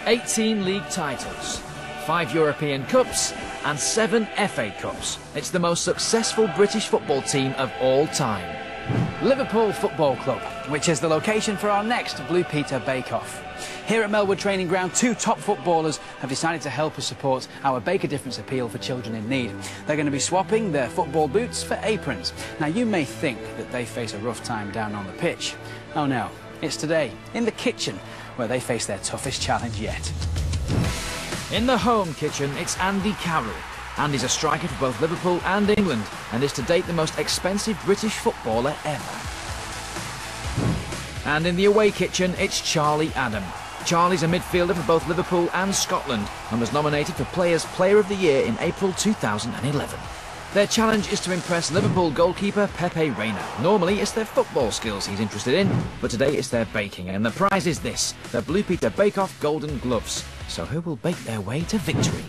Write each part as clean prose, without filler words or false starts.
18 league titles, 5 European Cups and 7 FA Cups. It's the most successful British football team of all time. Liverpool Football Club, which is the location for our next Blue Peter Bake-Off. Here at Melwood Training Ground, 2 top footballers have decided to help us support our Bake a Difference appeal for children in need. They're going to be swapping their football boots for aprons. Now, you may think that they face a rough time down on the pitch. Oh no, it's today, in the kitchen, where they face their toughest challenge yet. In the home kitchen, it's Andy Carroll. Andy's a striker for both Liverpool and England, and is to date the most expensive British footballer ever. And in the away kitchen, it's Charlie Adam. Charlie's a midfielder for both Liverpool and Scotland, and was nominated for Players' Player of the Year in April 2011. Their challenge is to impress Liverpool goalkeeper Pepe Reina. Normally it's their football skills he's interested in, but today it's their baking, and the prize is this, the Blue Peter Bake-Off Golden Gloves. So who will bake their way to victory?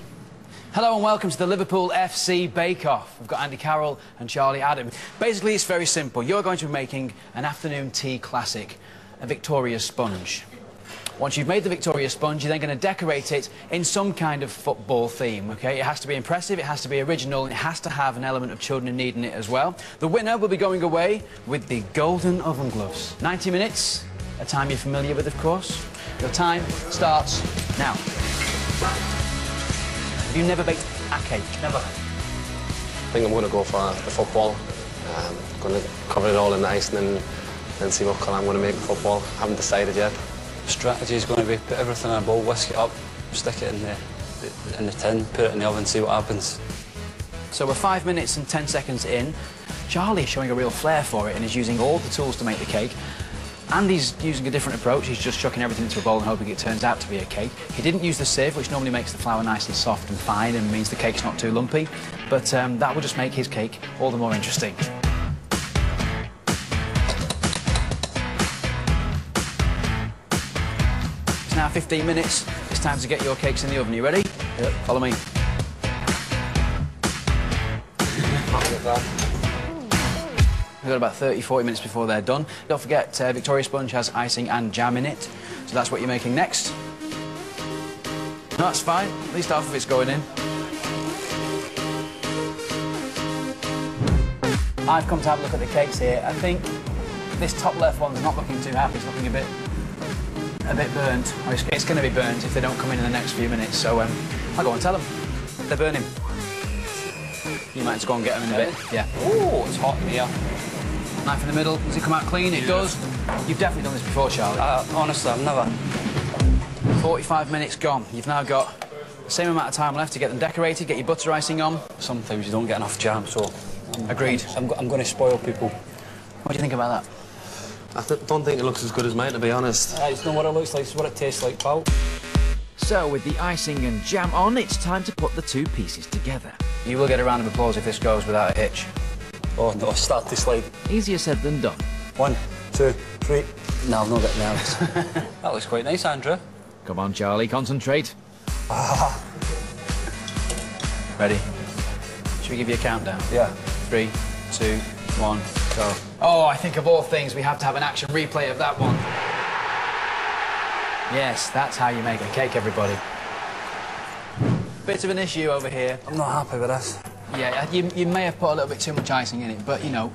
Hello and welcome to the Liverpool FC Bake-Off. We've got Andy Carroll and Charlie Adam. Basically, it's very simple. You're going to be making an afternoon tea classic, a Victoria sponge. Once you've made the Victoria sponge, you're then going to decorate it in some kind of football theme, OK? It has to be impressive, it has to be original, and it has to have an element of children in need in it as well. The winner will be going away with the golden oven gloves. 90 minutes, a time you're familiar with, of course. Your time starts now. Have you never baked a cake? Never. I think I'm going to go for the football. I'm going to cover it all in ice and then see what colour I'm going to make the football. I haven't decided yet. Strategy is going to be put everything in a bowl, whisk it up, stick it in the tin, put it in the oven, see what happens. So we're 5 minutes and 10 seconds in. Charlie's showing a real flair for it and is using all the tools to make the cake. Andy's using a different approach. He's just chucking everything into a bowl and hoping it turns out to be a cake. He didn't use the sieve, which normally makes the flour nice and soft and fine and means the cake's not too lumpy. But that will just make his cake all the more interesting. It's now 15 minutes. It's time to get your cakes in the oven. Are you ready? Yep. Follow me. We've got about 30-40 minutes before they're done. Don't forget, Victoria sponge has icing and jam in it, so that's what you're making next. No, that's fine. At least half of it's going in. I've come to have a look at the cakes here. I think this top left one's not looking too happy. It's looking a bit burnt. Or it's going to be burnt if they don't come in the next few minutes. So I'll go and tell them. They're burning. You might just go and get them in a bit. Yeah. Oh, it's hot in here. Knife in the middle. Does it come out clean? It does. You've definitely done this before, Charlie. Honestly, I've never. 45 minutes gone. You've now got the same amount of time left to get them decorated, get your butter icing on. Sometimes you don't get enough jam, so... Agreed. I'm going to spoil people. What do you think about that? I don't think it looks as good as mine, to be honest. It's not what it looks like, it's what it tastes like, pal. So with the icing and jam on, it's time to put the two pieces together. You will get a round of applause if this goes without a hitch. Oh no, start to slide. Easier said than done. 1, 2, 3. No, I've not got nerves. That looks quite nice, Andrew. Come on, Charlie, concentrate. Ready? Should we give you a countdown? Yeah. 3, 2, 1, go. Oh, I think of all things, we have to have an action replay of that one. Yes, that's how you make a cake, everybody. Bit of an issue over here. I'm not happy with this. Yeah, you may have put a little bit too much icing in it, but, you know,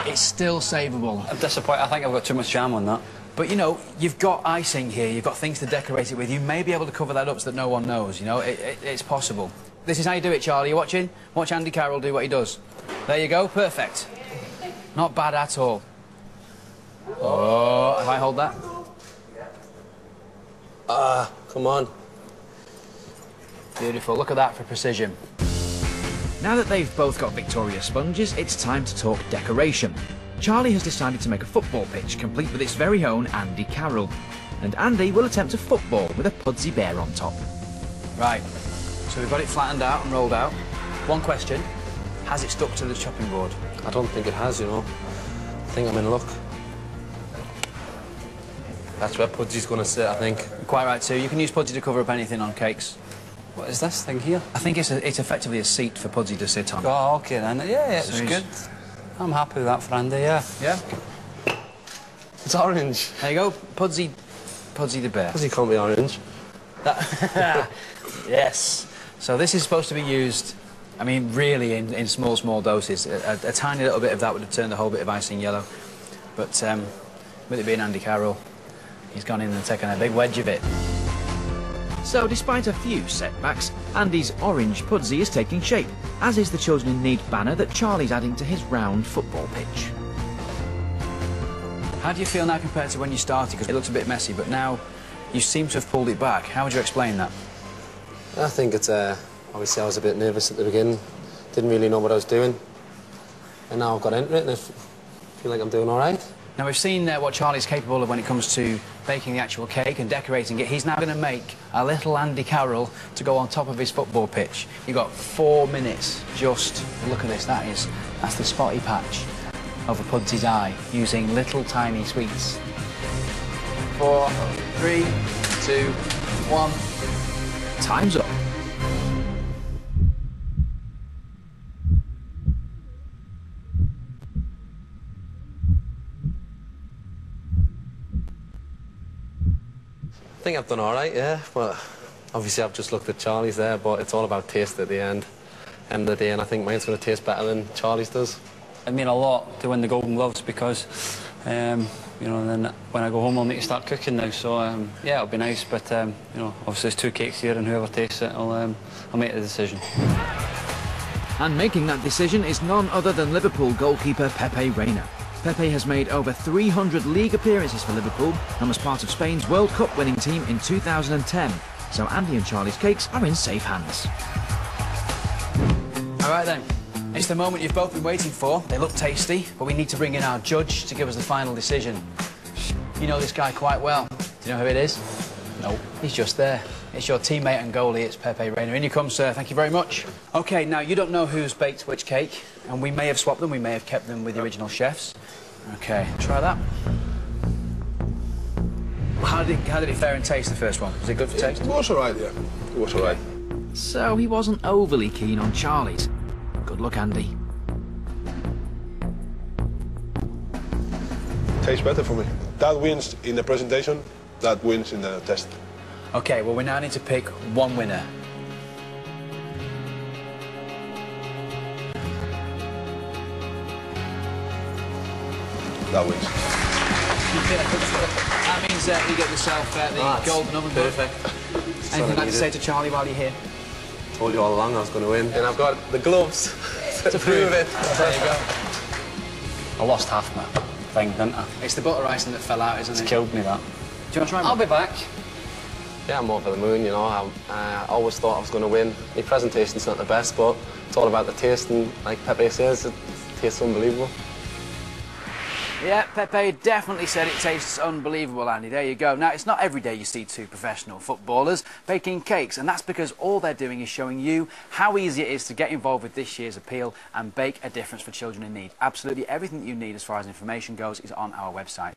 it's still savable. I'm disappointed. I think I've got too much jam on that. But, you know, you've got icing here, you've got things to decorate it with. You may be able to cover that up so that no one knows, you know. It's possible. This is how you do it, Charlie. You watching? Watch Andy Carroll do what he does. There you go. Perfect. Not bad at all. Oh, if I hold that? Come on. Beautiful. Look at that for precision. Now that they've both got Victoria sponges, it's time to talk decoration. Charlie has decided to make a football pitch complete with its very own Andy Carroll. And Andy will attempt a football with a Pudsey bear on top. Right. So we've got it flattened out and rolled out. One question. Has it stuck to the chopping board? I don't think it has, you know. I think I'm in luck. That's where Pudsey's going to sit, I think. You're quite right, too. You can use Pudsey to cover up anything on cakes. What is this thing here? I think it's effectively a seat for Pudsey to sit on. Oh, OK then. Yeah, it's good. I'm happy with that for Andy, yeah. Yeah? It's orange. There you go. Pudsey the bear. Pudsey can't be orange. Yes. So this is supposed to be used, I mean, really in small doses. A tiny little bit of that would have turned the whole bit of icing yellow. But with it being Andy Carroll, he's gone in and taken a big wedge of it. So, despite a few setbacks, Andy's orange pudsey is taking shape, as is the Children in Need banner that Charlie's adding to his round football pitch. How do you feel now compared to when you started? Because it looks a bit messy, but now you seem to have pulled it back. How would you explain that? I think it's, obviously I was a bit nervous at the beginning, didn't really know what I was doing, and now I've got into it and I feel like I'm doing all right. Now, we've seen what Charlie's capable of when it comes to baking the actual cake and decorating it. He's now going to make a little Andy Carroll to go on top of his football pitch. You've got 4 minutes. Just look at this. That's the spotty patch over Pudsey's eye using little tiny sweets. 4, 3, 2, 1. Time's up. I think I've done all right, yeah, but obviously I've just looked at Charlie's there, but it's all about taste at the end of the day, and I think mine's going to taste better than Charlie's does. It mean a lot to win the Golden Gloves because, you know, then when I go home I'll need to start cooking now, so yeah, it'll be nice, but, you know, obviously there's 2 cakes here and whoever tastes it, I'll make the decision. And making that decision is none other than Liverpool goalkeeper Pepe Reina. Pepe has made over 300 league appearances for Liverpool and was part of Spain's World Cup winning team in 2010. So Andy and Charlie's cakes are in safe hands. All right then, it's the moment you've both been waiting for. They look tasty, but we need to bring in our judge to give us the final decision. You know this guy quite well. Do you know who it is? No, he's just there. It's your teammate and goalie, it's Pepe Reina. In you come, sir. Thank you very much. OK, now, you don't know who's baked which cake, and we may have swapped them, we may have kept them with the original chefs. OK, try that. How did it fare in taste, the first one? Was it good for taste? It was all right, yeah. It was all right. So he wasn't overly keen on Charlie's. Good luck, Andy. Tastes better for me. That wins in the presentation, that wins in the test. OK, well, we now need to pick one winner. That wins. That means you get yourself the golden oven. Perfect. Anything you'd like to say to Charlie while you're here? Told you all along I was going to win, and I've got the gloves to prove it. There you go. I lost half my thing, didn't I? It's the butter icing that fell out, isn't it? It's killed me, that. Do you want to try I'll be back. Yeah, I'm over the moon, you know. I always thought I was going to win. My presentation's not the best, but it's all about the taste, and like Pepe says, it tastes unbelievable. Yeah, Pepe definitely said it tastes unbelievable, Andy. There you go. Now, it's not every day you see 2 professional footballers baking cakes, and that's because all they're doing is showing you how easy it is to get involved with this year's appeal and bake a difference for children in need. Absolutely everything that you need as far as information goes is on our website.